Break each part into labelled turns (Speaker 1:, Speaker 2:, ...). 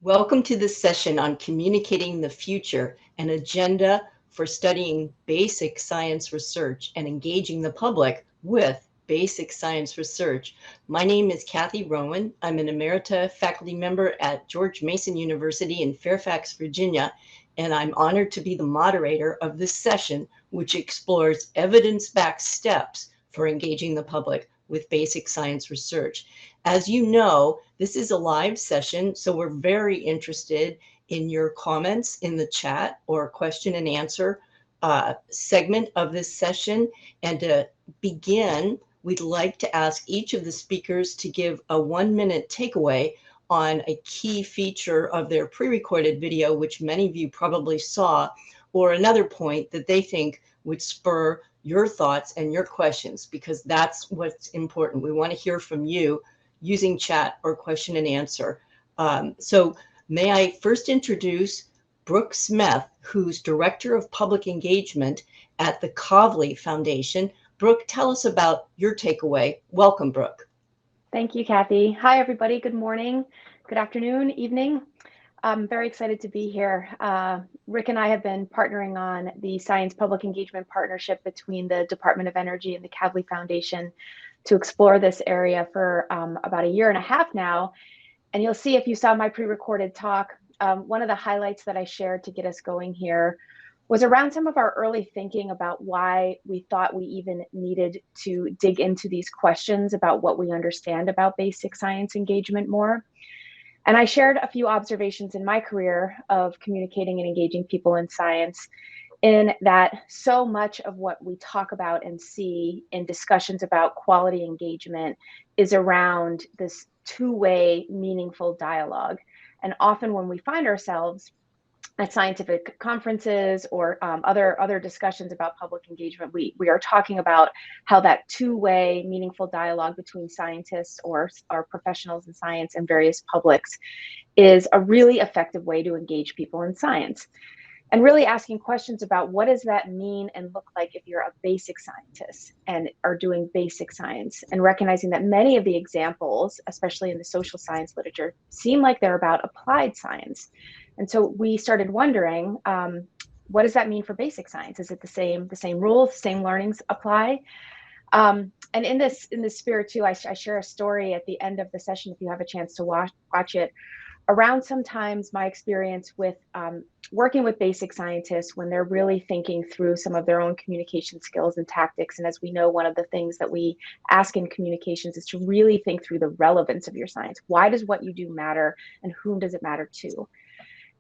Speaker 1: Welcome to this session on communicating the future, an agenda for studying basic science research and engaging the public with basic science research. My name is Kathy Rowan. I'm an emerita faculty member at George Mason University in Fairfax, Virginia, and I'm honored to be the moderator of this session, which explores evidence-backed steps for engaging the public with basic science research. As you know, this is a live session, so we're very interested in your comments in the chat or question and answer segment of this session. And to begin, we'd like to ask each of the speakers to give a 1-minute takeaway on a key feature of their pre-recorded video, which many of you probably saw, or another point that they think would spur your thoughts and your questions, because that's what's important. We want to hear from you using chat or question and answer. So may I first introduce Brooke Smith, who's Director of Public Engagement at the Kavli Foundation. Brooke, tell us about your takeaway. Welcome, Brooke.
Speaker 2: Thank you, Kathy. Hi, everybody. Good morning, good afternoon, evening. I'm very excited to be here. Rick and I have been partnering on the Science Public Engagement Partnership between the Department of Energy and the Kavli Foundation to explore this area for about 1.5 years now. And you'll see if you saw my pre-recorded talk, one of the highlights that I shared to get us going here was around some of our early thinking about why we thought we even needed to dig into these questions about what we understand about basic science engagement more. And I shared a few observations in my career of communicating and engaging people in science, in that so much of what we talk about and see in discussions about quality engagement is around this two-way meaningful dialogue. And often when we find ourselves at scientific conferences or other discussions about public engagement, we are talking about how that two-way meaningful dialogue between scientists or professionals in science and various publics is a really effective way to engage people in science. And really asking questions about what does that mean and look like if you're a basic scientist and are doing basic science, and recognizing that many of the examples, especially in the social science literature, seem like they're about applied science. And so we started wondering, what does that mean for basic science? Is it the same rules, same learnings apply? And in this spirit too, I share a story at the end of the session if you have a chance to watch it, around sometimes my experience with working with basic scientists when they're really thinking through some of their own communication skills and tactics. And as we know, one of the things that we ask in communications is to really think through the relevance of your science. Why does what you do matter, and whom does it matter to?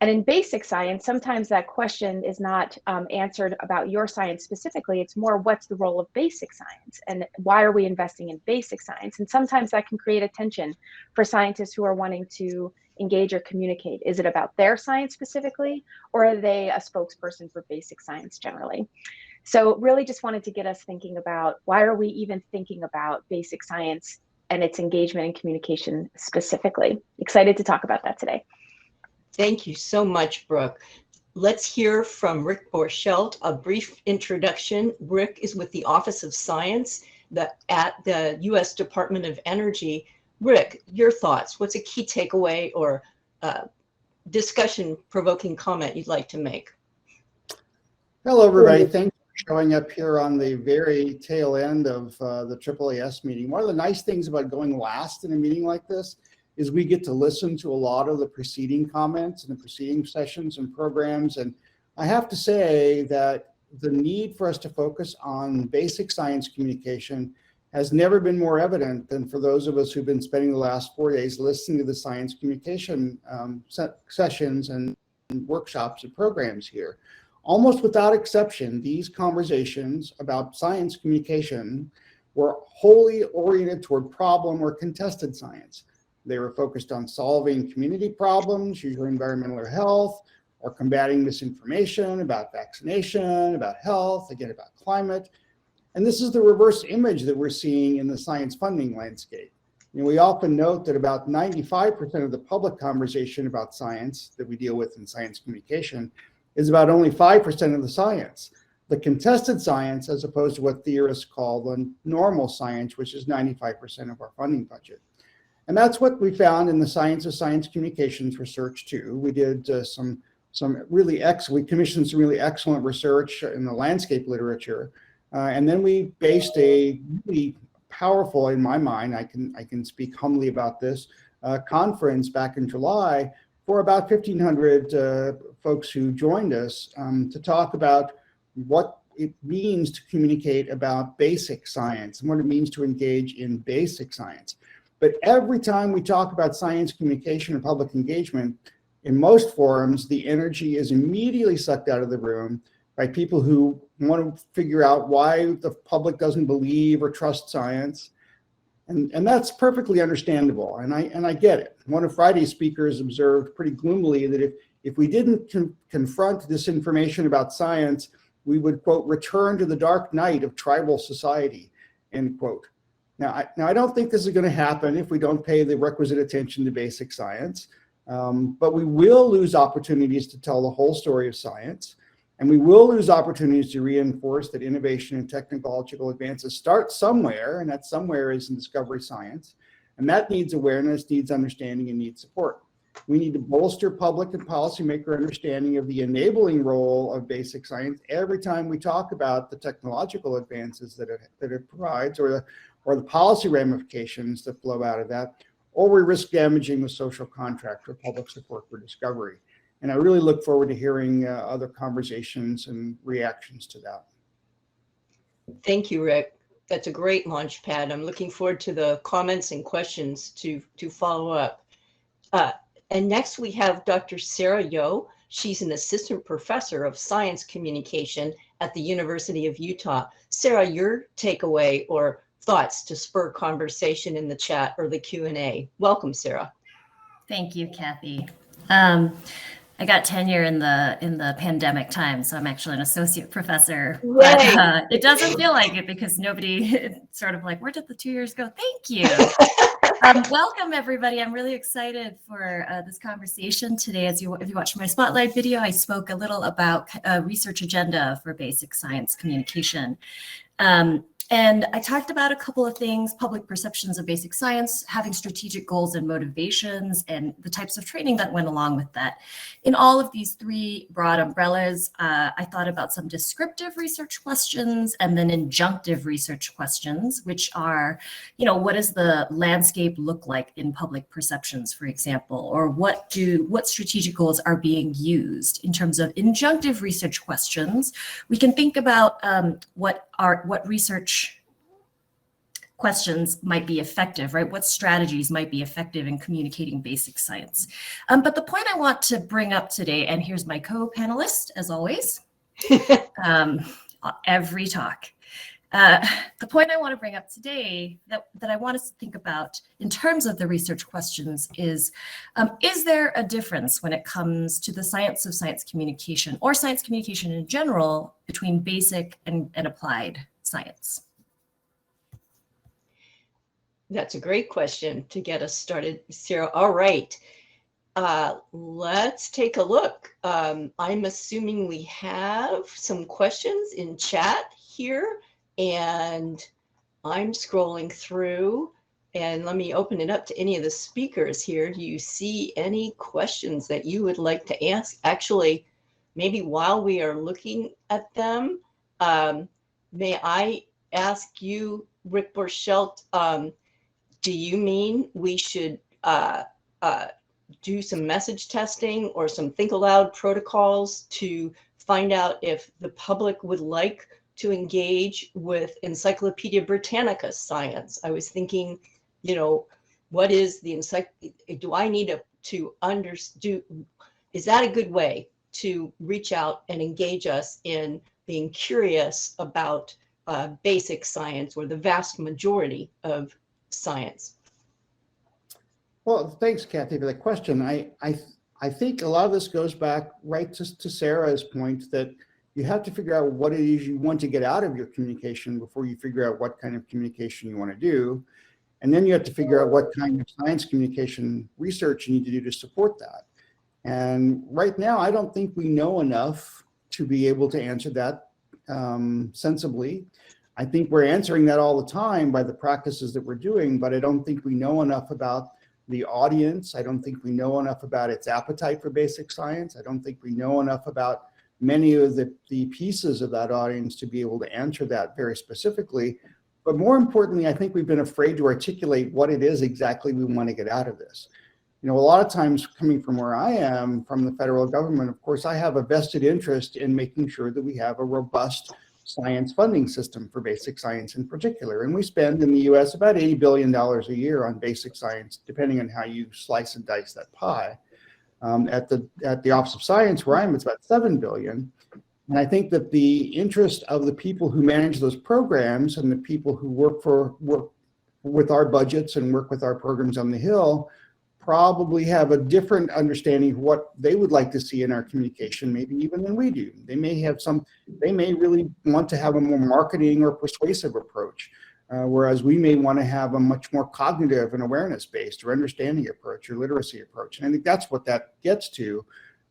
Speaker 2: And in basic science, sometimes that question is not answered about your science specifically. It's more, what's the role of basic science, and why are we investing in basic science? And sometimes that can create a tension for scientists who are wanting to engage or communicate. Is it about their science specifically, or are they a spokesperson for basic science generally? So really just wanted to get us thinking about, why are we even thinking about basic science and its engagement and communication specifically? Excited to talk about that today.
Speaker 1: Thank you so much, Brooke. Let's hear from Rick Borchelt, a brief introduction. Rick is with the Office of Science at the U.S. Department of Energy. Rick, your thoughts. What's a key takeaway or discussion-provoking comment you'd like to make?
Speaker 3: Hello, everybody. Thanks for showing up here on the very tail end of the AAAS meeting. One of the nice things about going last in a meeting like this is we get to listen to a lot of the preceding comments and the preceding sessions and programs. And I have to say that the need for us to focus on basic science communication has never been more evident than for those of us who've been spending the last 4 days listening to the science communication sessions and workshops and programs here. Almost without exception, these conversations about science communication were wholly oriented toward problem or contested science. They were focused on solving community problems, usually environmental or health, or combating misinformation about vaccination, about health, again, about climate. And this is the reverse image that we're seeing in the science funding landscape. We often note that about 95% of the public conversation about science that we deal with in science communication is about only 5% of the science. The contested science, as opposed to what theorists call the normal science, which is 95% of our funding budget. And that's what we found in the Science of Science Communications research too. We did we commissioned some really excellent research in the landscape literature. And then we based a really powerful, in my mind, I can speak humbly about this, conference back in July for about 1,500 folks who joined us to talk about what it means to communicate about basic science and what it means to engage in basic science. But every time we talk about science communication and public engagement, in most forums, the energy is immediately sucked out of the room by people who want to figure out why the public doesn't believe or trust science. And that's perfectly understandable. And I get it. One of Friday's speakers observed pretty gloomily that if we didn't confront disinformation about science, we would, quote, return to the dark night of tribal society, end quote. Now, I don't think this is going to happen if we don't pay the requisite attention to basic science, but we will lose opportunities to tell the whole story of science, and we will lose opportunities to reinforce that innovation and technological advances start somewhere, and that somewhere is in discovery science, and that needs awareness, needs understanding, and needs support. We need to bolster public and policymaker understanding of the enabling role of basic science every time we talk about the technological advances that it provides, or the policy ramifications that flow out of that, or we risk damaging the social contract for public support for discovery. And I really look forward to hearing other conversations and reactions to that.
Speaker 1: Thank you, Rick. That's a great launch pad. I'm looking forward to the comments and questions to follow up. And next we have Dr. Sara Yo. She's an assistant professor of science communication at the University of Utah. Sara, your takeaway or thoughts to spur conversation in the chat or the Q&A. Welcome, Sara.
Speaker 4: Thank you, Kathy. I got tenure in the pandemic time, so I'm actually an associate professor.
Speaker 1: Right.
Speaker 4: But it feel like it because nobody sort of like, where did the 2 years go? Thank you. Welcome, everybody. I'm really excited for this conversation today. If you watched my spotlight video, I spoke a little about a research agenda for basic science communication. And I talked about a couple of things: public perceptions of basic science, having strategic goals and motivations, and the types of training that went along with that. In all of these three broad umbrellas, I thought about some descriptive research questions and then injunctive research questions, which are, what does the landscape look like in public perceptions, for example, or what strategic goals are being used? In terms of injunctive research questions, we can think about what research questions might be effective, right? What strategies might be effective in communicating basic science? But the point I want to bring up today, and here's my co-panelist, as always, every talk. The point I want to bring up today that I want us to think about in terms of the research questions is there a difference when it comes to the science of science communication or science communication in general between basic and applied science?
Speaker 1: That's a great question to get us started, Sara. All right, let's take a look. I'm assuming we have some questions in chat here, and I'm scrolling through, and let me open it up to any of the speakers here. Do you see any questions that you would like to ask? Actually, maybe while we are looking at them, may I ask you, Rick Borchelt, do you mean we should do some message testing or some think aloud protocols to find out if the public would like to engage with Encyclopedia Britannica science? I was thinking, what is the do I need to understand? Is that a good way to reach out and engage us in being curious about basic science or the vast majority of science?
Speaker 3: Well, thanks, Kathy, for the question. I think a lot of this goes back right to Sarah's point that you have to figure out what it is you want to get out of your communication before you figure out what kind of communication you want to do. And then you have to figure out what kind of science communication research you need to do to support that. And right now, I don't think we know enough to be able to answer that sensibly. I think we're answering that all the time by the practices that we're doing, but I don't think we know enough about the audience. I don't think we know enough about its appetite for basic science. I don't think we know enough about many of the pieces of that audience to be able to answer that very specifically. But more importantly, I think we've been afraid to articulate what it is exactly we want to get out of this. You know, a lot of times coming from where I am, from the federal government, of course, I have a vested interest in making sure that we have a robust science funding system for basic science in particular. And we spend in the US about $80 billion a year on basic science, depending on how you slice and dice that pie. At the Office of Science, where I'm, it's about $7 billion. And I think that the interest of the people who manage those programs and the people who work with our budgets and work with our programs on the Hill probably have a different understanding of what they would like to see in our communication, maybe even than we do. They may really want to have a more marketing or persuasive approach, whereas we may want to have a much more cognitive and awareness-based or understanding approach or literacy approach. And I think that's what that gets to,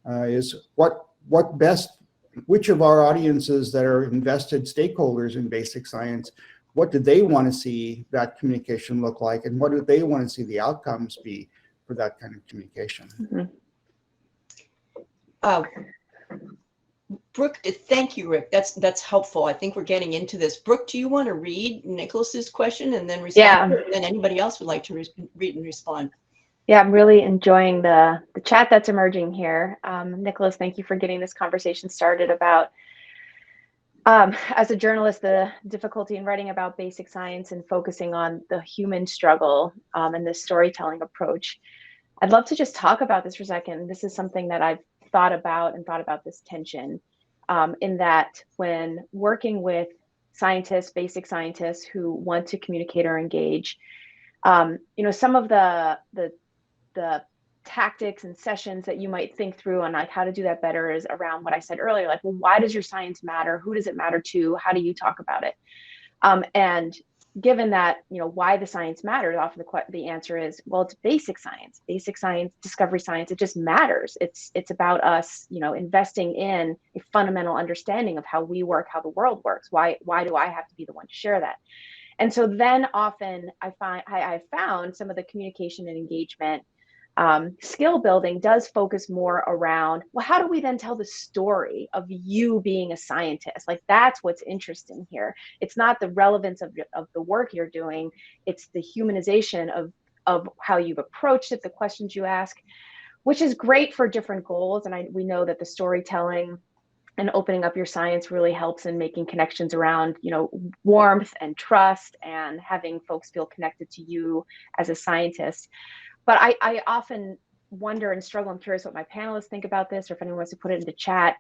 Speaker 3: is which of our audiences that are invested stakeholders in basic science, what do they want to see that communication look like, and what do they want to see the outcomes be for that kind of communication?
Speaker 1: Brooke, thank you, Rick. That's helpful. I think we're getting into this. Brooke, do you want to read Nicholas's question and then respond?
Speaker 2: Yeah.
Speaker 1: And then anybody else would like to read and respond.
Speaker 2: Yeah, I'm really enjoying the chat that's emerging here. Nicholas, thank you for getting this conversation started about, as a journalist, the difficulty in writing about basic science and focusing on the human struggle and the storytelling approach. I'd love to just talk about this for a second. This is something that I've thought about this tension in that when working with scientists, basic scientists who want to communicate or engage, you know, some of the tactics and sessions that you might think through on like how to do that better is around what I said earlier, like, well, why does your science matter? Who does it matter to? How do you talk about it? And given that, you know, why the science matters, often the answer is, well, it's basic science, discovery science. It just matters. It's about us, you know, investing in a fundamental understanding of how we work, how the world works. Why do I have to be the one to share that? And so then often I found some of the communication and engagement skill building does focus more around, well, how do we then tell the story of you being a scientist? Like, that's what's interesting here. It's not the relevance of the work you're doing. It's the humanization of how you've approached it, the questions you ask, which is great for different goals. And we know that the storytelling and opening up your science really helps in making connections around, you know, warmth and trust and having folks feel connected to you as a scientist. But I often wonder and struggle. I'm curious what my panelists think about this, or if anyone wants to put it into chat.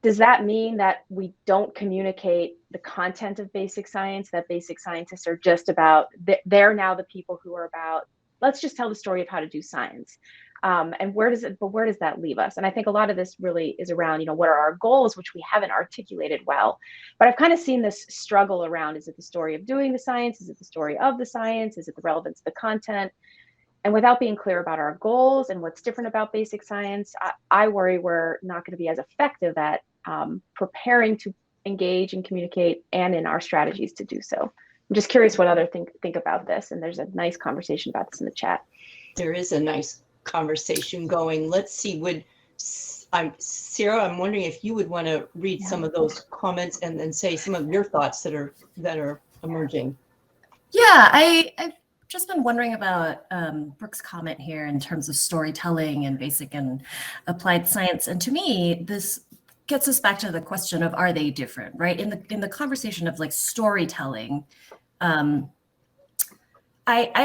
Speaker 2: Does that mean that we don't communicate the content of basic science, that basic scientists are just about, they're now the people who are about, let's just tell the story of how to do science? And where does that leave us? And I think a lot of this really is around, you know, what are our goals, which we haven't articulated well. But I've kind of seen this struggle around, is it the story of doing the science? Is it the story of the science? Is it the relevance of the content? And without being clear about our goals and what's different about basic science, I worry we're not going to be as effective at preparing to engage and communicate, and in our strategies to do so. I'm just curious what others think about this. And there's a nice conversation about this in the chat.
Speaker 1: There is a nice conversation going. Let's see, Sara, I'm wondering if you would want to read some of those comments and then say some of your thoughts that are emerging.
Speaker 4: Yeah, I've just been wondering about Brooke's comment here in terms of storytelling and basic and applied science. And to me, this gets us back to the question of, are they different, right? In the conversation of like storytelling, I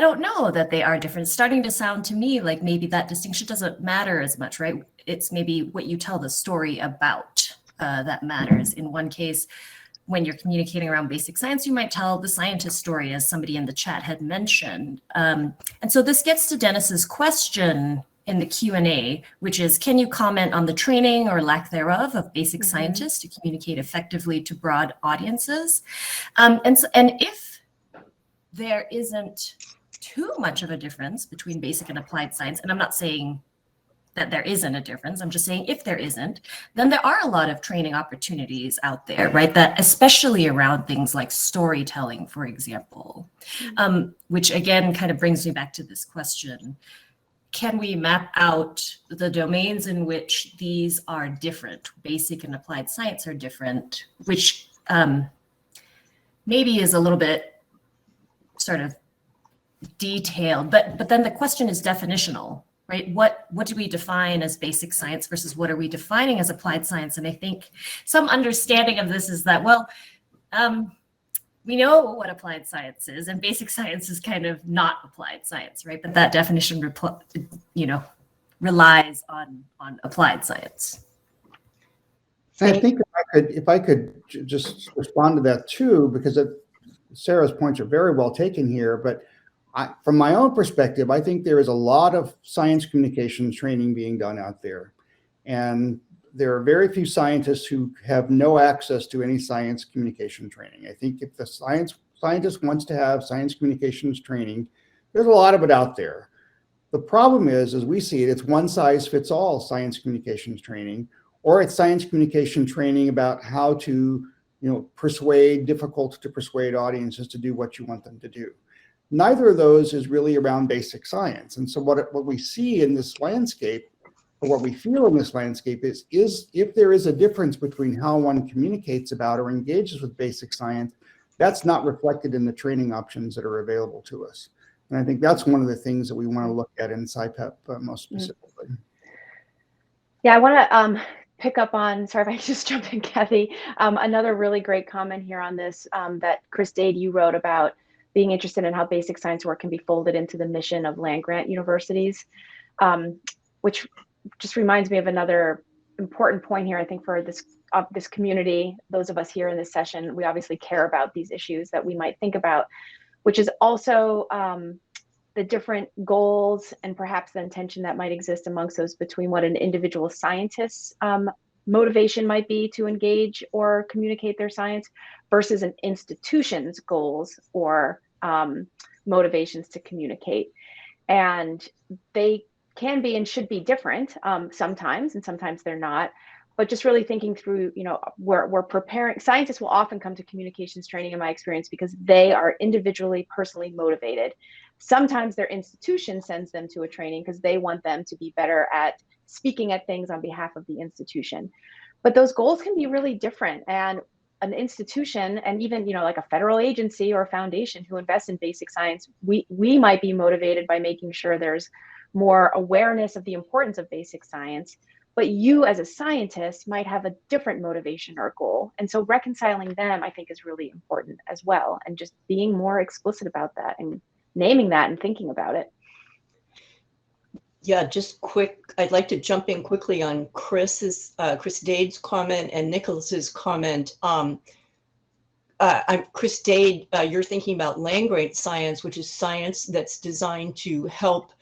Speaker 4: don't know that they are different. It's starting to sound to me like maybe that distinction doesn't matter as much, right? It's maybe what you tell the story about that matters. In one case, when you're communicating around basic science, you might tell the scientist story, as somebody in the chat had mentioned. And so this gets to Dennis's question in the Q&A, which is, can you comment on the training or lack thereof of basic scientists to communicate effectively to broad audiences? And if there isn't too much of a difference between basic and applied science, and I'm not saying that there isn't a difference. I'm just saying if there isn't, then there are a lot of training opportunities out there, right? That especially around things like storytelling, for example, which again kind of brings me back to this question. Can we map out the domains in which these are different? Basic and applied science are different, which maybe is a little bit sort of detailed, but then the question is definitional, right? What do we define as basic science versus what are we defining as applied science? And I think some understanding of this is that, well, we know what applied science is, and basic science is kind of not applied science, right? But that definition, relies on applied science.
Speaker 3: And I think if I could just respond to that too, because Sarah's points are very well taken here, but from my own perspective, I think there is a lot of science communications training being done out there. And there are very few scientists who have no access to any science communication training. I think if the scientist wants to have science communications training, there's a lot of it out there. The problem is, as we see it, it's one size fits all science communications training, or it's science communication training about how to, persuade difficult to persuade audiences to do what you want them to do. Neither of those is really around basic science. And so what we see in this landscape, or what we feel in this landscape is if there is a difference between how one communicates about or engages with basic science, that's not reflected in the training options that are available to us. And I think that's one of the things that we want to look at in SciPep most specifically.
Speaker 2: Yeah, I want to pick up on, sorry if I just jump in, Kathy, another really great comment here on this that Chris Dade, you wrote about being interested in how basic science work can be folded into the mission of land-grant universities, which just reminds me of another important point here. I think for this community, those of us here in this session, we obviously care about these issues that we might think about, which is also the different goals and perhaps the intention that might exist amongst those between what an individual scientist's motivation might be to engage or communicate their science versus an institution's goals or motivations to communicate. And they can be and should be different sometimes, and sometimes they're not. But just really thinking through, we're preparing. Scientists will often come to communications training, in my experience, because they are individually, personally motivated. Sometimes their institution sends them to a training because they want them to be better at speaking at things on behalf of the institution. But those goals can be really different. And an institution, and even like a federal agency or a foundation who invests in basic science, we might be motivated by making sure there's more awareness of the importance of basic science. But you as a scientist might have a different motivation or goal. And so reconciling them, I think, is really important as well. And just being more explicit about that and naming that and thinking about it.
Speaker 1: Yeah, just quick, I'd like to jump in quickly on Chris Dade's comment and Nicholas's comment. Chris Dade, you're thinking about land-grant science, which is science that's designed to help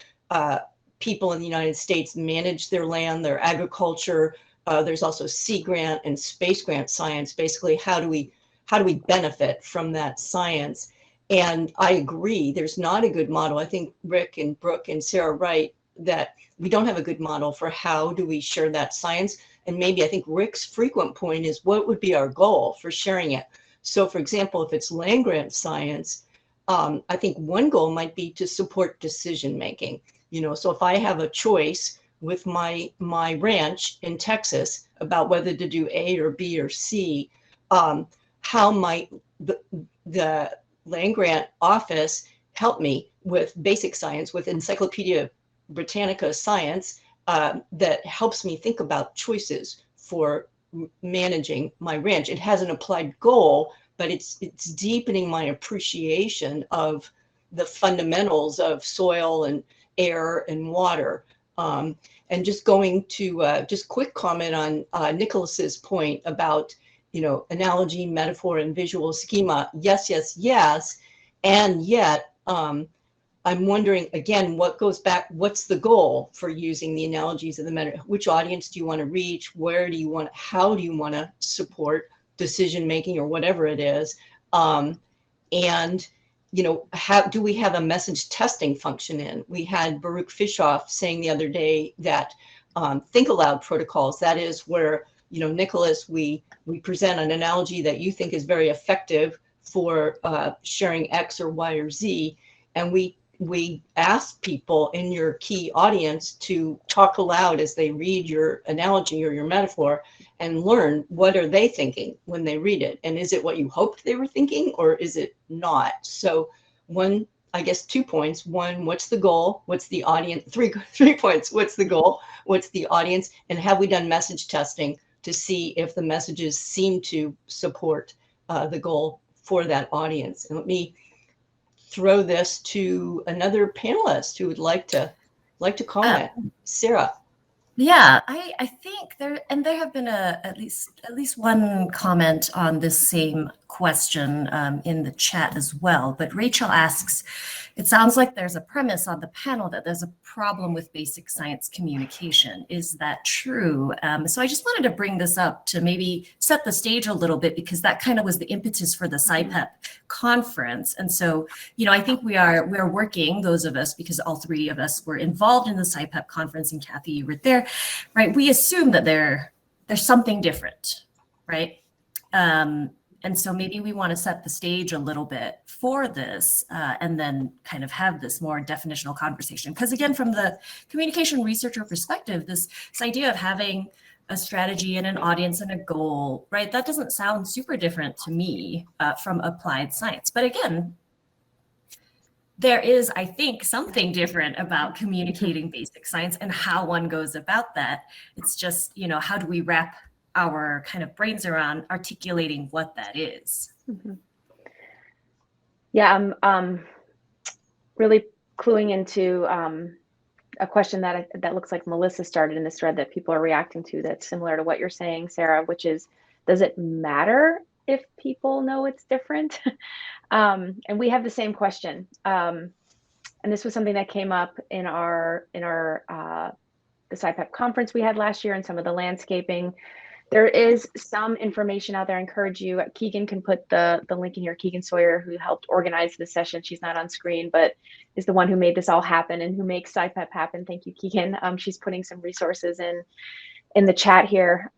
Speaker 1: people in the United States manage their land, their agriculture. There's also sea grant and space grant science. Basically, how do we benefit from that science? And I agree, there's not a good model. I think Rick and Brooke and Sara are right that we don't have a good model for how do we share that science. And maybe I think Rick's frequent point is what would be our goal for sharing it? So for example, if it's land grant science, I think one goal might be to support decision making. So if I have a choice with my ranch in Texas about whether to do A or B or C, how might the land grant office help me with basic science, with Encyclopedia Britannica science that helps me think about choices for managing my ranch? It has an applied goal, but it's deepening my appreciation of the fundamentals of soil and air and water. And just going to just quick comment on Nicholas's point about analogy, metaphor, and visual schema. Yes, and yet I'm wondering again, what goes back? What's the goal for using the analogies of the metaphor? Which audience do you want to reach? Where do you want? How do you want to support decision making or whatever it is? And how do we have a message testing function in? We had Baruch Fishoff saying the other day that think aloud protocols. That is where, Nicholas, we present an analogy that you think is very effective for sharing X or Y or Z, and we ask people in your key audience to talk aloud as they read your analogy or your metaphor, and learn what are they thinking when they read it, and is it what you hoped they were thinking, or is it not? So I guess 2 points. One, what's the goal? What's the audience? Three points. What's the goal? What's the audience? And have we done message testing to see if the messages seem to support the goal for that audience? And let me throw this to another panelist who would like to comment. Sara.
Speaker 4: Yeah, I think there have been at least one comment on this same question in the chat as well. But Rachel asks, it sounds like there's a premise on the panel that there's a problem with basic science communication. Is that true? So I just wanted to bring this up to maybe set the stage a little bit, because that kind of was the impetus for the SciPep conference. And so, I think we're working, those of us, because all three of us were involved in the SciPep conference, and Kathy, you were there, right? We assume that there's something different, right? And so maybe we want to set the stage a little bit for this, and then kind of have this more definitional conversation. Because again, from the communication researcher perspective, this idea of having a strategy and an audience and a goal, right? That doesn't sound super different to me from applied science. But again, there is, I think, something different about communicating basic science and how one goes about that. It's just, how do we wrap our kind of brains around articulating what that is?
Speaker 2: Mm-hmm. Yeah, I'm really cluing into a question that looks like Melissa started in this thread that people are reacting to, that's similar to what you're saying, Sara, which is, does it matter if people know it's different? And we have the same question. And this was something that came up in the SciPep conference we had last year, and some of the landscaping. There is some information out there. I encourage you. Keegan can put the link in here. Keegan Sawyer, who helped organize the session. She's not on screen, but is the one who made this all happen and who makes SciPep happen. Thank you, Keegan. She's putting some resources in the chat here.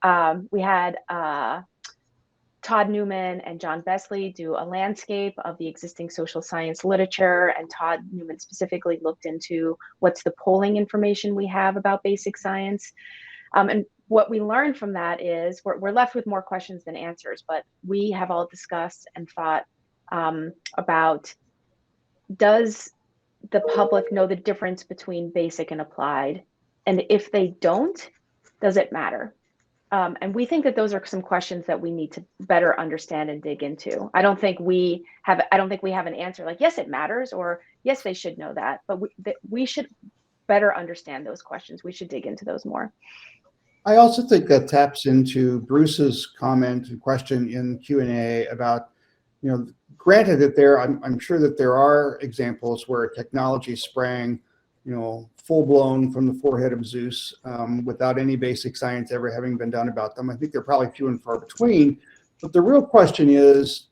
Speaker 2: We had Todd Newman and John Besley do a landscape of the existing social science literature, and Todd Newman specifically looked into what's the polling information we have about basic science. And what we learned from that is we're left with more questions than answers, but we have all discussed and thought about, does the public know the difference between basic and applied? And if they don't, does it matter? And we think that those are some questions that we need to better understand and dig into. I don't think we have an answer like, yes, it matters, or yes, they should know that, but we should better understand those questions. We should dig into those more.
Speaker 3: I also think that taps into Bruce's comment and question in Q&A about, granted that I'm sure that there are examples where technology sprang, full blown from the forehead of Zeus, without any basic science ever having been done about them. I think they're probably few and far between. But the real question is,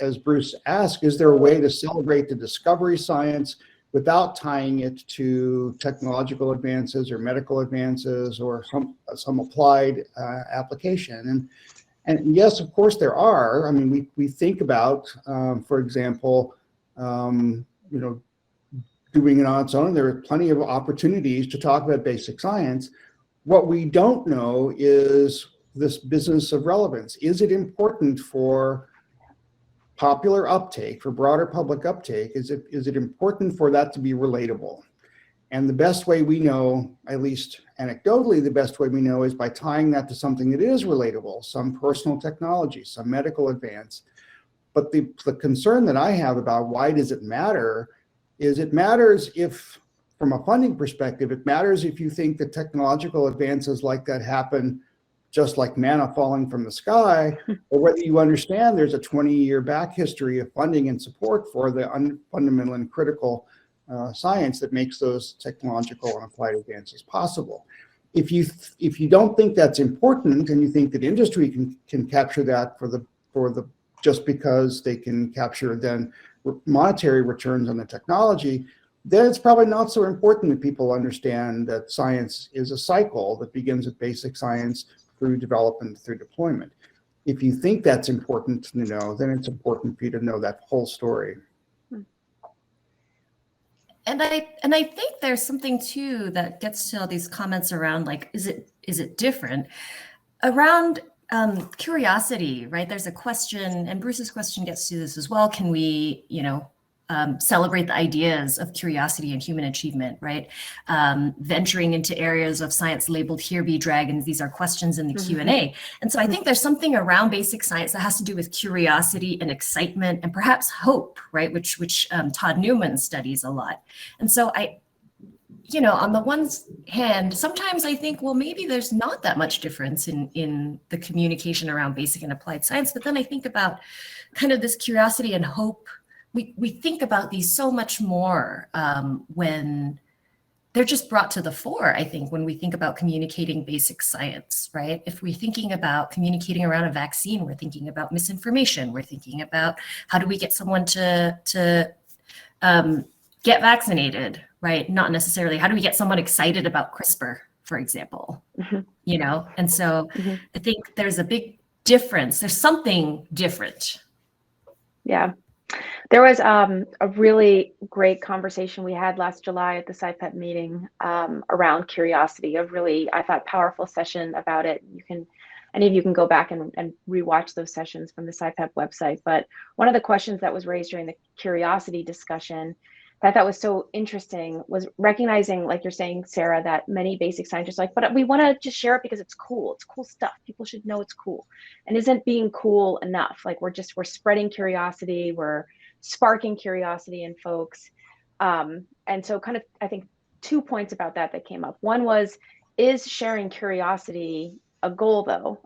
Speaker 3: as Bruce asked, is there a way to celebrate the discovery science without tying it to technological advances or medical advances or some applied application? And yes, of course there are. I mean, we think about, for example, doing it on its own. There are plenty of opportunities to talk about basic science. What we don't know is this business of relevance. Is it important for popular uptake, for broader public uptake? Is it important for that to be relatable? And the best way we know, at least anecdotally, the best way we know is by tying that to something that is relatable, some personal technology, some medical advance. But the concern that I have about why does it matter is it matters if, from a funding perspective, it matters if you think that technological advances like that happen just like manna falling from the sky, or whether you understand there's a 20-year back history of funding and support for the fundamental and critical science that makes those technological and applied advances possible. If you don't think that's important, and you think that industry can capture that for the just because they can capture then monetary returns on the technology, then it's probably not so important that people understand that science is a cycle that begins with basic science through development, through deployment. If you think that's important to know, then it's important for you to know that whole story.
Speaker 4: And I think there's something too that gets to all these comments around, like, is it different around curiosity, right? There's a question, and Bruce's question gets to this as well. Can we, celebrate the ideas of curiosity and human achievement, right? Venturing into areas of science labeled "Here be dragons." These are questions in the Q&A. And so I think there's something around basic science that has to do with curiosity and excitement and perhaps hope, right? Which Todd Newman studies a lot. And so on the one hand, sometimes I think, well, maybe there's not that much difference in the communication around basic and applied science. But then I think about kind of this curiosity and hope. We think about these so much more when they're just brought to the fore, I think, when we think about communicating basic science, right? If we're thinking about communicating around a vaccine, we're thinking about misinformation. We're thinking about how do we get someone to get vaccinated, right? Not necessarily how do we get someone excited about CRISPR, for example, And so I think there's a big difference. There's something different.
Speaker 2: Yeah. There was a really great conversation we had last July at the SciPep meeting around curiosity, a really, I thought, powerful session about it. Any of you can go back and rewatch those sessions from the SciPep website. But one of the questions that was raised during the curiosity discussion that I thought was so interesting was recognizing, like you're saying, Sarah, that many basic scientists are like, but we want to just share it because it's cool. It's cool stuff. People should know it's cool. And isn't being cool enough? Like we're spreading curiosity. We're sparking curiosity in folks. And so kind of, I think 2 points about that came up. One was, is sharing curiosity a goal though?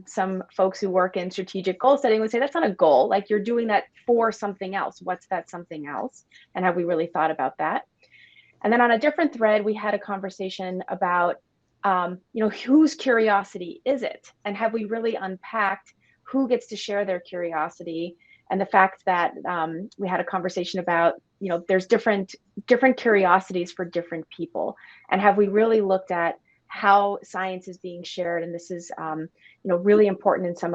Speaker 2: Some folks who work in strategic goal setting would say that's not a goal. Like you're doing that for something else. What's that something else? And have we really thought about that? And then on a different thread, we had a conversation about, whose curiosity is it? And have we really unpacked who gets to share their curiosity? And the fact that we had a conversation about, there's different curiosities for different people. And have we really looked at how science is being shared? And this is, really important in some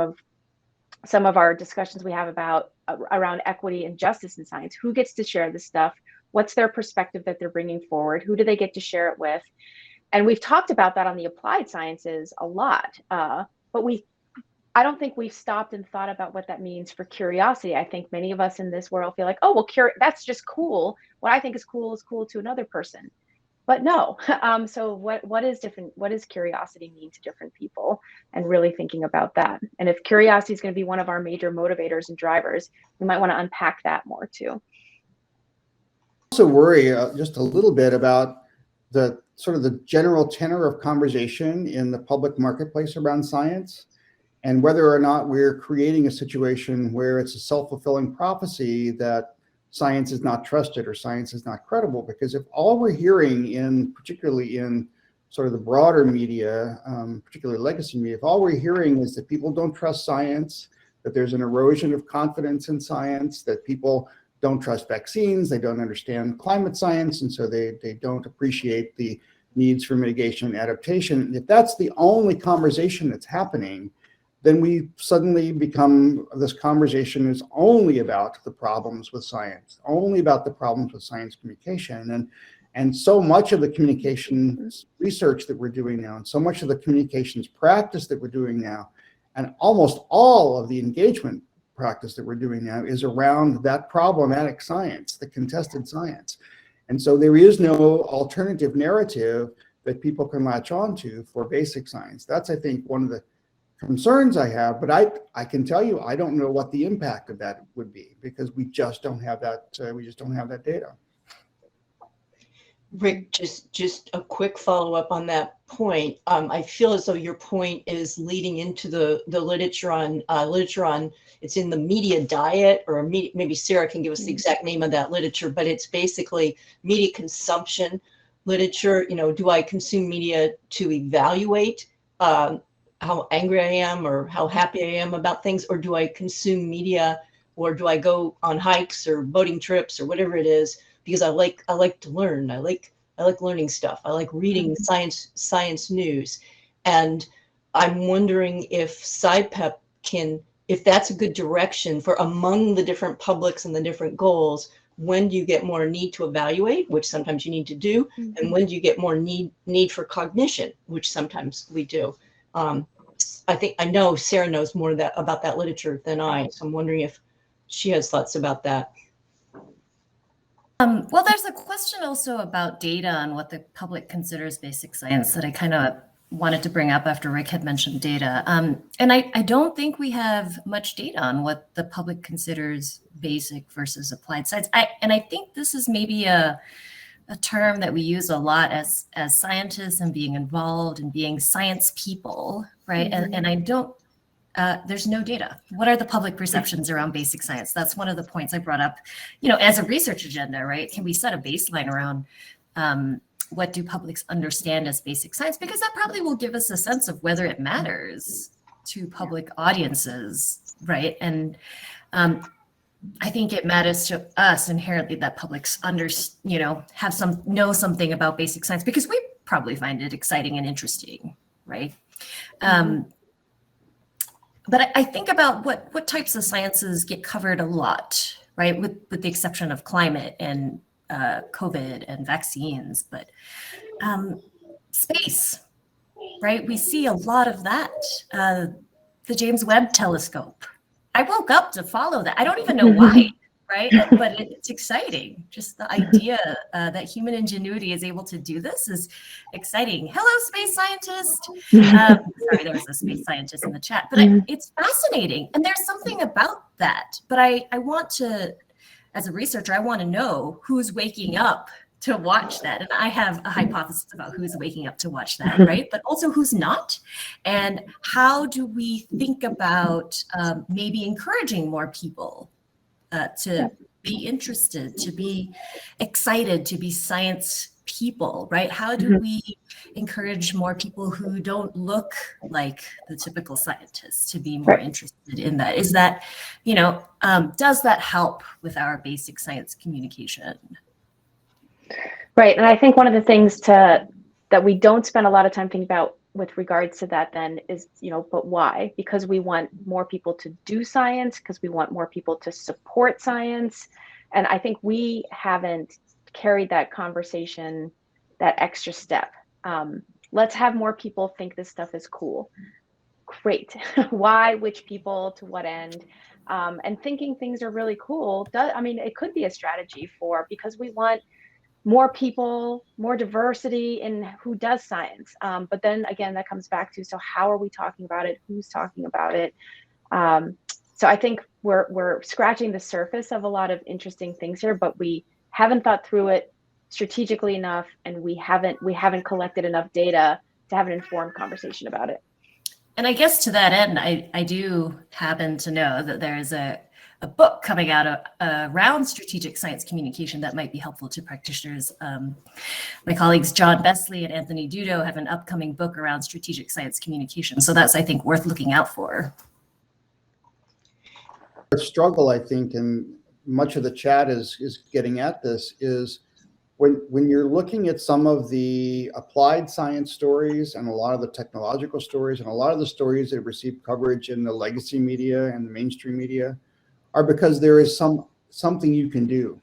Speaker 2: of our discussions we have about around equity and justice in science. Who gets to share this stuff? What's their perspective that they're bringing forward? Who do they get to share it with? And we've talked about that on the applied sciences a lot, but I don't think we've stopped and thought about what that means for curiosity. I think many of us in this world feel like, oh, well, that's just cool. What I think is cool to another person. But no. So what is different? What does curiosity mean to different people? And really thinking about that. And if curiosity is going to be one of our major motivators and drivers, we might want to unpack that more too.
Speaker 3: I also worry just a little bit about the sort of the general tenor of conversation in the public marketplace around science, and whether or not we're creating a situation where it's a self-fulfilling prophecy that science is not trusted or science is not credible. Because if all we're hearing particularly in sort of the broader media, particularly legacy media, if all we're hearing is that people don't trust science, that there's an erosion of confidence in science, that people don't trust vaccines, they don't understand climate science, and so they don't appreciate the needs for mitigation and adaptation. If that's the only conversation that's happening, then we suddenly become, this conversation is only about the problems with science, only about the problems with science communication. And so much of the communications research that we're doing now, and so much of the communications practice that we're doing now, and almost all of the engagement practice that we're doing now is around that problematic science, the contested science. And so there is no alternative narrative that people can latch onto for basic science. That's, I think, one of the concerns I have, but I can tell you, I don't know what the impact of that would be, because we just don't have that, data.
Speaker 1: Rick, just a quick follow-up on that point. I feel as though your point is leading into the literature on it's in the media diet, or maybe Sara can give us the exact name of that literature, but it's basically media consumption literature. Do I consume media to evaluate how angry I am or how happy I am about things, or do I consume media, or do I go on hikes or boating trips or whatever it is because I like to learn. I like learning stuff. I like reading science news. And I'm wondering if SciPep if that's a good direction for among the different publics and the different goals. When do you get more need to evaluate, which sometimes you need to do, and when do you get more need for cognition, which sometimes we do? I know Sara knows more about that literature than I, so I'm wondering if she has thoughts about that.
Speaker 4: Well, there's a question also about data and what the public considers basic science that I kind of wanted to bring up after Rick had mentioned data. And I don't think we have much data on what the public considers basic versus applied science. And I think this is maybe a term that we use a lot as scientists and being involved and being science people, right? And I don't, there's no data. What are the public perceptions around basic science? That's one of the points I brought up, as a research agenda, right? Can we set a baseline around what do publics understand as basic science? Because that probably will give us a sense of whether it matters to public audiences, right? And I think it matters to us inherently that publics know something about basic science because we probably find it exciting and interesting, right? But I think about what types of sciences get covered a lot, right? With the exception of climate and COVID and vaccines, but space, right? We see a lot of that. The James Webb Telescope. I woke up to follow that. I don't even know why, right? But it's exciting. Just the idea that human ingenuity is able to do this is exciting. Hello, space scientist. Sorry, there was a space scientist in the chat, but it's fascinating. And there's something about that. But I want to, as a researcher, I want to know who's waking up to watch that. And I have a hypothesis about who's waking up to watch that, right? But also who's not. And how do we think about maybe encouraging more people to be interested, to be excited, to be science people, right? How do we encourage more people who don't look like the typical scientists to be more interested in that? Is that, does that help with our basic science communication?
Speaker 2: Right. And I think one of the things that we don't spend a lot of time thinking about with regards to that then is, but why? Because we want more people to do science, because we want more people to support science. And I think we haven't carried that conversation that extra step. Let's have more people think this stuff is cool. Great. Why, which people, to what end? And thinking things are really cool. It could be a strategy because we want more people, more diversity in who does science. But then again, that comes back to, so how are we talking about it? Who's talking about it? So I think we're scratching the surface of a lot of interesting things here, but we haven't thought through it strategically enough, and we haven't collected enough data to have an informed conversation about it.
Speaker 4: And I guess to that end, I do happen to know that there is a book coming out around strategic science communication that might be helpful to practitioners. My colleagues John Besley and Anthony Dudo have an upcoming book around strategic science communication. So that's, I think, worth looking out for.
Speaker 3: Our struggle, I think, and much of the chat is getting at this, is when you're looking at some of the applied science stories and a lot of the technological stories and a lot of the stories that receive coverage in the legacy media and the mainstream media, are because there is something you can do.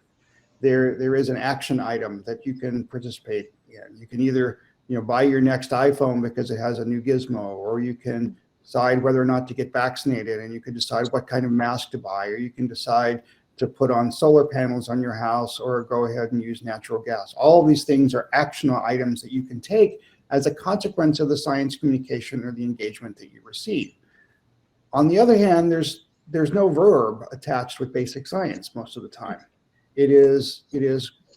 Speaker 3: There is an action item that you can participate in. You can either buy your next iPhone because it has a new gizmo, or you can decide whether or not to get vaccinated, and you can decide what kind of mask to buy, or you can decide to put on solar panels on your house or go ahead and use natural gas. All of these things are actionable items that you can take as a consequence of the science communication or the engagement that you receive. On the other hand, there's no verb attached with basic science most of the time. It is,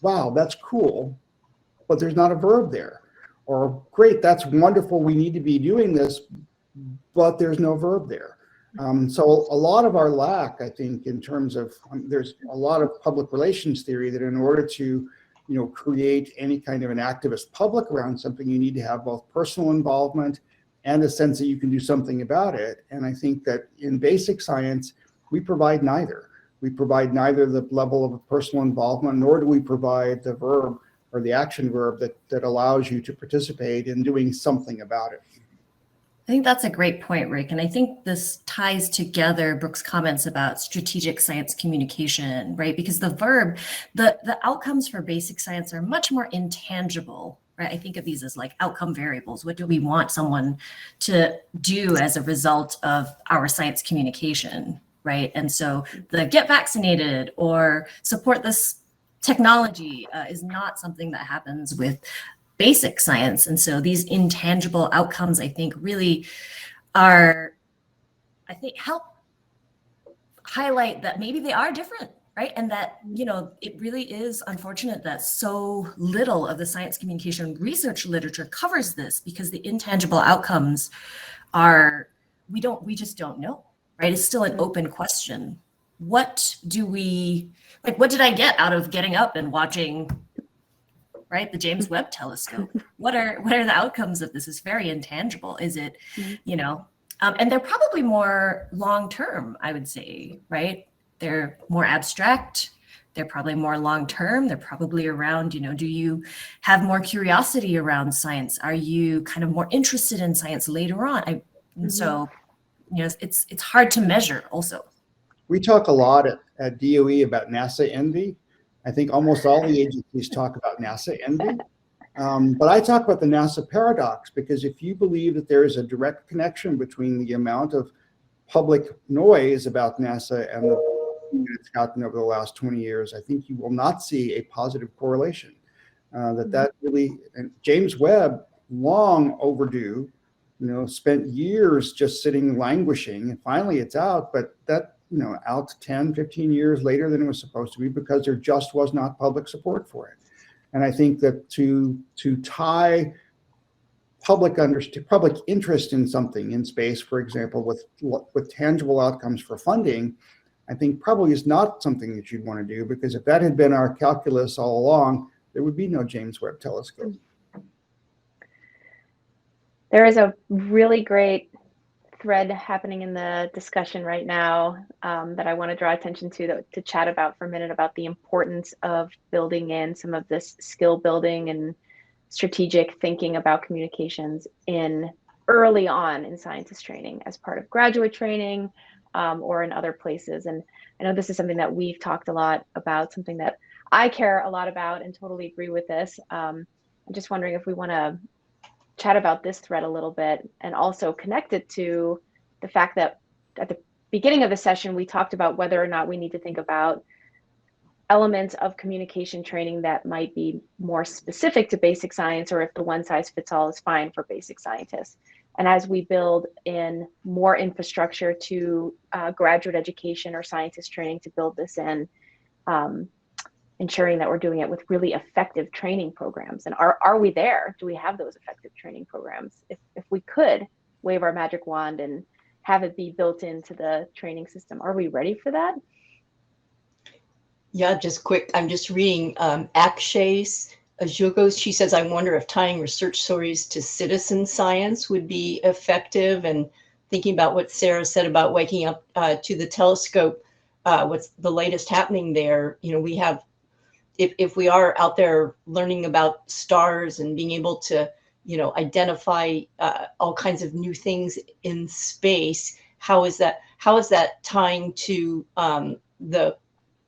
Speaker 3: wow, that's cool, but there's not a verb there. Or great, that's wonderful, we need to be doing this, but there's no verb there. So a lot of our lack, I think, in terms of, there's a lot of public relations theory that in order to, create any kind of an activist public around something, you need to have both personal involvement and a sense that you can do something about it. And I think that in basic science, we provide neither. We provide neither the level of personal involvement, nor do we provide the verb or the action verb that allows you to participate in doing something about it.
Speaker 4: I think that's a great point, Rick. And I think this ties together Brooke's comments about strategic science communication, right? Because the verb, the outcomes for basic science are much more intangible, right? I think of these as like outcome variables. What do we want someone to do as a result of our science communication, right? And so the get vaccinated or support this technology is not something that happens with basic science. And so these intangible outcomes, I think, really are, I think, help highlight that maybe they are different, right? And that, you know, it really is unfortunate that so little of the science communication research literature covers this, because the intangible outcomes are, we just don't know, right? It's still an open question. What do we, like, what did I get out of getting up and watching, right, the James Webb Telescope? What are the outcomes of this? It's very intangible. Is it, you know, and they're probably more long-term, I would say, right? They're more abstract. They're probably more long-term. They're probably around, you know, do you have more curiosity around science? Are you kind of more interested in science later on? And so, you know, it's hard to measure also.
Speaker 3: We talk a lot at DOE about NASA envy. I think almost all the agencies talk about NASA envy. But I talk about the NASA paradox, because if you believe that there is a direct connection between the amount of public noise about NASA and the it's gotten over the last 20 years, I think you will not see a positive correlation. That really, and James Webb, long overdue, you know, spent years just sitting languishing, and finally it's out, but that, you know, out 10, 15 years later than it was supposed to be, because there just was not public support for it. And I think that to tie public interest in something in space, for example, with tangible outcomes for funding, I think probably is not something that you'd want to do, because if that had been our calculus all along, there would be no James Webb Telescope.
Speaker 2: There is a really great thread happening in the discussion right now that I want to draw attention to chat about for a minute, about the importance of building in some of this skill building and strategic thinking about communications in early on in scientist training as part of graduate training or in other places. And I know this is something that we've talked a lot about, something that I care a lot about and totally agree with this. I'm just wondering if we want to chat about this thread a little bit, and also connect it to the fact that at the beginning of the session, we talked about whether or not we need to think about elements of communication training that might be more specific to basic science, or if the one size fits all is fine for basic scientists. And as we build in more infrastructure to graduate education or scientist training to build this in, ensuring that we're doing it with really effective training programs. And are we there? Do we have those effective training programs? If we could wave our magic wand and have it be built into the training system, are we ready for that?
Speaker 1: Yeah, just quick. I'm just reading Akshay's Ajugos. She says, I wonder if tying research stories to citizen science would be effective. And thinking about what Sara said about waking up to the telescope, what's the latest happening there? You know, we have, if we are out there learning about stars and being able to, you know, identify all kinds of new things in space, how is that tying to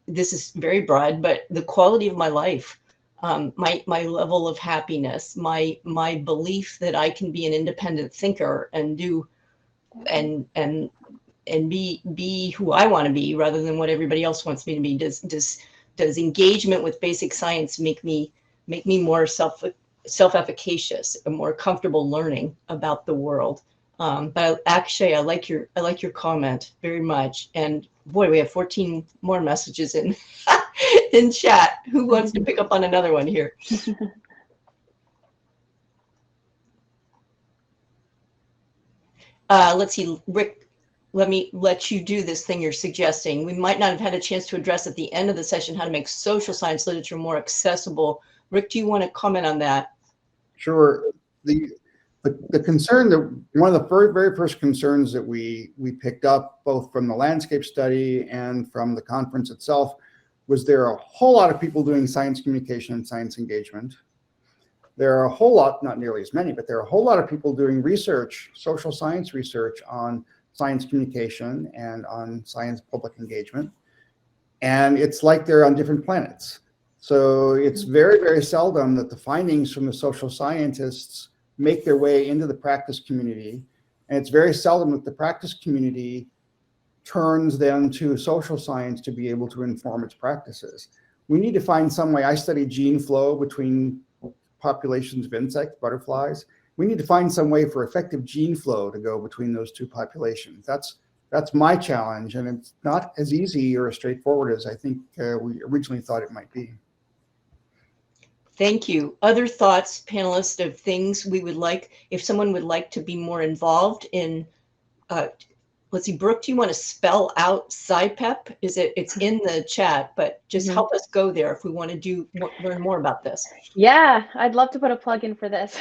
Speaker 1: this is very broad, but the quality of my life, my level of happiness, my belief that I can be an independent thinker and do and be who I want to be rather than what everybody else wants me to be. Does engagement with basic science make me more self-efficacious and more comfortable learning about the world? But actually, I like your comment very much. And boy, we have 14 more messages in in chat. Who wants to pick up on another one here? Let's see, Rick. Let me let you do this thing you're suggesting. We might not have had a chance to address at the end of the session how to make social science literature more accessible. Rick, do you want to comment on that?
Speaker 3: Sure. The the concern that one of the very first concerns that we picked up both from the landscape study and from the conference itself was there are a whole lot of people doing science communication and science engagement. There are a whole lot, not nearly as many, but there are a whole lot of people doing research, social science research on science communication and on science public engagement. And it's like they're on different planets. So it's very, very seldom that the findings from the social scientists make their way into the practice community. And it's very seldom that the practice community turns them to social science to be able to inform its practices. We need to find some way. I study gene flow between populations of insects, butterflies. We need to find some way for effective gene flow to go between those two populations. That's my challenge, and it's not as easy or as straightforward as I think we originally thought it might be.
Speaker 1: Thank you. Other thoughts, panelists, of things we would like, if someone would like to be more involved in, let's see, Brooke, do you want to spell out SciPep? It's in the chat, but just help us go there if we want to learn more about this.
Speaker 2: Yeah, I'd love to put a plug in for this.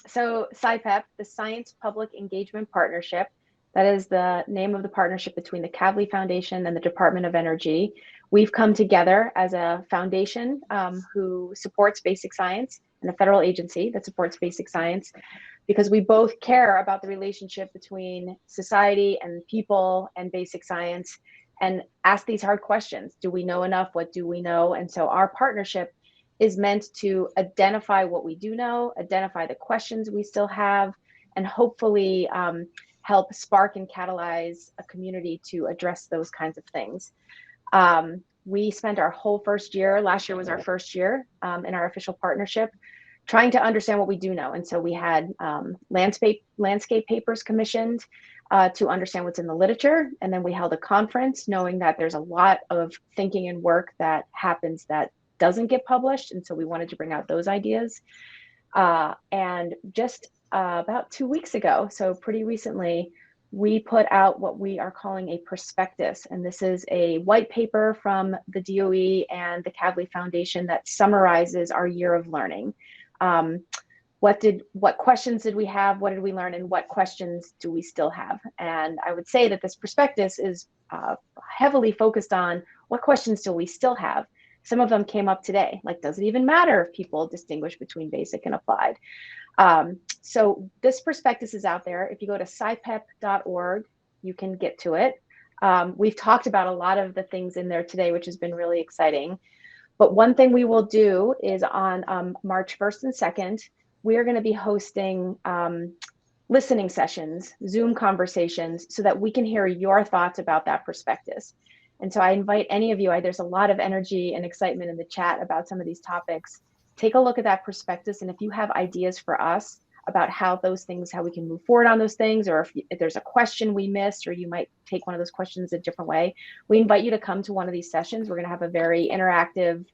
Speaker 2: So SciPep, the Science Public Engagement Partnership, that is the name of the partnership between the Kavli Foundation and the Department of Energy. We've come together as a foundation who supports basic science and a federal agency that supports basic science, because we both care about the relationship between society and people and basic science, and ask these hard questions. Do we know enough? What do we know? And so our partnership is meant to identify what we do know, identify the questions we still have, and hopefully help spark and catalyze a community to address those kinds of things. We spent our whole first year, last year was our first year in our official partnership, trying to understand what we do know. And so we had landscape papers commissioned to understand what's in the literature. And then we held a conference knowing that there's a lot of thinking and work that happens that doesn't get published. And so we wanted to bring out those ideas. And just about 2 weeks ago, so pretty recently, we put out what we are calling a prospectus. And this is a white paper from the DOE and the Kavli Foundation that summarizes our year of learning. What questions did we have? What did we learn? And what questions do we still have? And I would say that this prospectus is heavily focused on what questions do we still have? Some of them came up today, like, does it even matter if people distinguish between basic and applied? So this prospectus is out there. If you go to scipep.org, you can get to it. We've talked about a lot of the things in there today, which has been really exciting. But one thing we will do is on March 1st and 2nd, we are going to be hosting listening sessions, Zoom conversations, so that we can hear your thoughts about that prospectus. And so I invite any of you, there's a lot of energy and excitement in the chat about some of these topics. Take a look at that prospectus. And if you have ideas for us about how we can move forward on those things, or if there's a question we missed, or you might take one of those questions a different way, we invite you to come to one of these sessions. We're going to have a very interactive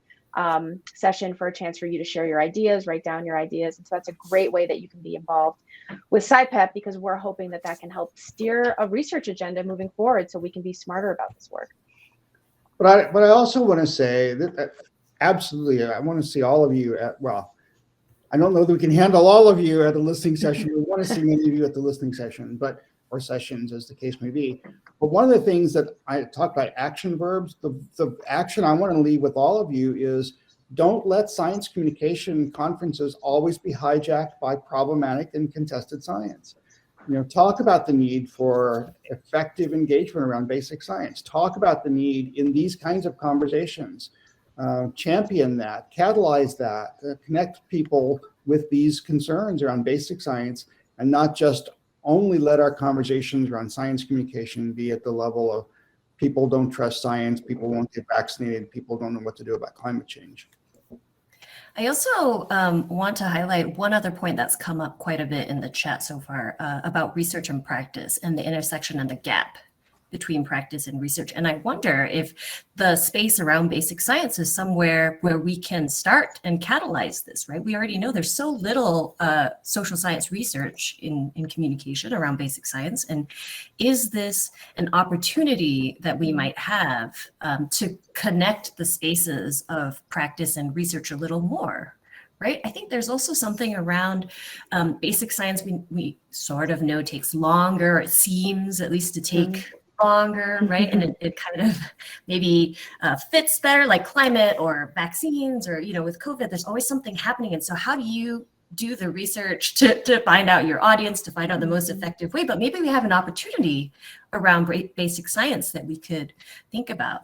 Speaker 2: session for a chance for you to share your ideas, write down your ideas. And so that's a great way that you can be involved with SciPep, because we're hoping that that can help steer a research agenda moving forward so we can be smarter about this work.
Speaker 3: But I also want to say that absolutely, I want to see all of you at, well, I don't know that we can handle all of you at the listening session. We want to see many of you at the listening session, or sessions as the case may be. But one of the things that I talked about, action verbs, the action I want to leave with all of you is, don't let science communication conferences always be hijacked by problematic and contested science. Talk about the need for effective engagement around basic science. Talk about the need in these kinds of conversations. Champion that, catalyze that, connect people with these concerns around basic science, and not just only let our conversations around science communication be at the level of people don't trust science, people won't get vaccinated, people don't know what to do about climate change.
Speaker 4: I also want to highlight one other point that's come up quite a bit in the chat so far about research and practice and the intersection and the gap between practice and research. And I wonder if the space around basic science is somewhere where we can start and catalyze this, right? We already know there's so little social science research in communication around basic science. And is this an opportunity that we might have to connect the spaces of practice and research a little more, right? I think there's also something around basic science we sort of know takes longer, it seems at least to take longer, right? And it kind of maybe fits better, like climate or vaccines, or, with COVID, there's always something happening. And so how do you do the research to find out your audience, to find out the most effective way? But maybe we have an opportunity around basic science that we could think about.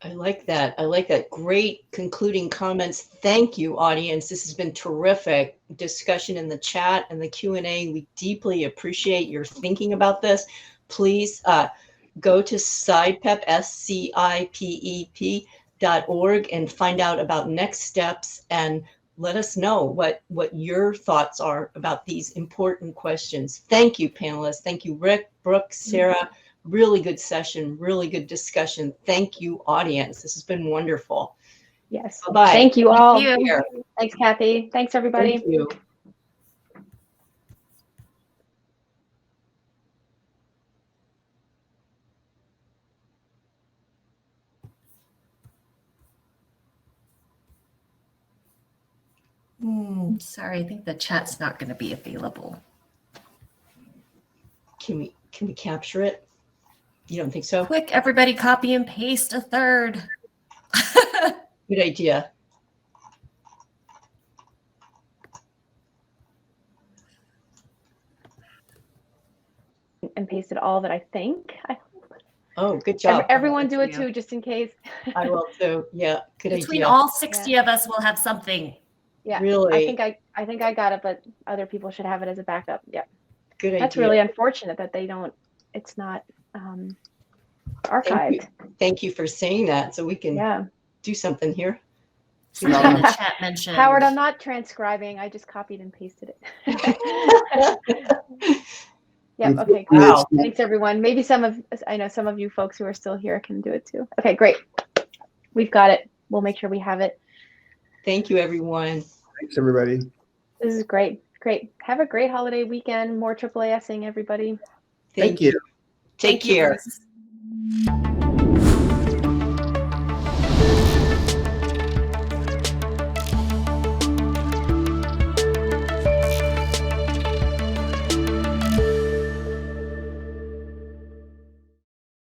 Speaker 1: I like that. I like that. Great concluding comments. Thank you, audience. This has been terrific discussion in the chat and the Q&A. We deeply appreciate your thinking about this. Please go to SciPep, SCIPEP.org, and find out about next steps, and let us know what your thoughts are about these important questions. Thank you, panelists. Thank you, Rick, Brooke, Sara. Really good session, really good discussion. Thank you, audience. This has been wonderful.
Speaker 2: Yes.
Speaker 1: Bye-bye.
Speaker 2: Thank you all.
Speaker 4: Thank you.
Speaker 2: Thanks, Kathy. Thanks, everybody.
Speaker 1: Thank you.
Speaker 4: Sorry, I think the chat's not going to be available.
Speaker 1: Can we capture it? You don't think so?
Speaker 4: Quick, everybody copy and paste a third.
Speaker 1: Good idea.
Speaker 2: And pasted all that I think.
Speaker 1: Oh, good job.
Speaker 2: Everyone do it too, just in case.
Speaker 1: I will too. Yeah, good
Speaker 4: Between
Speaker 1: idea.
Speaker 4: all 60 of us, we'll have something.
Speaker 2: Yeah,
Speaker 1: Really?
Speaker 2: I think I got it, but other people should have it as a backup. Yeah.
Speaker 1: Good idea.
Speaker 2: That's really unfortunate that it's not archived.
Speaker 1: Thank you for saying that, so we can do something here.
Speaker 4: Someone in the chat mentioned.
Speaker 2: Howard, I'm not transcribing. I just copied and pasted it. Yep. Okay. Great.
Speaker 1: Wow.
Speaker 2: Thanks, everyone. Maybe I know some of you folks who are still here can do it too. Okay, great. We've got it. We'll make sure we have it.
Speaker 1: Thank you, everyone.
Speaker 3: Thanks, everybody.
Speaker 2: This is great. Great. Have a great holiday weekend. More AAASing, everybody.
Speaker 1: Thank you. Take
Speaker 4: Thank you,
Speaker 1: care.
Speaker 4: Bruce.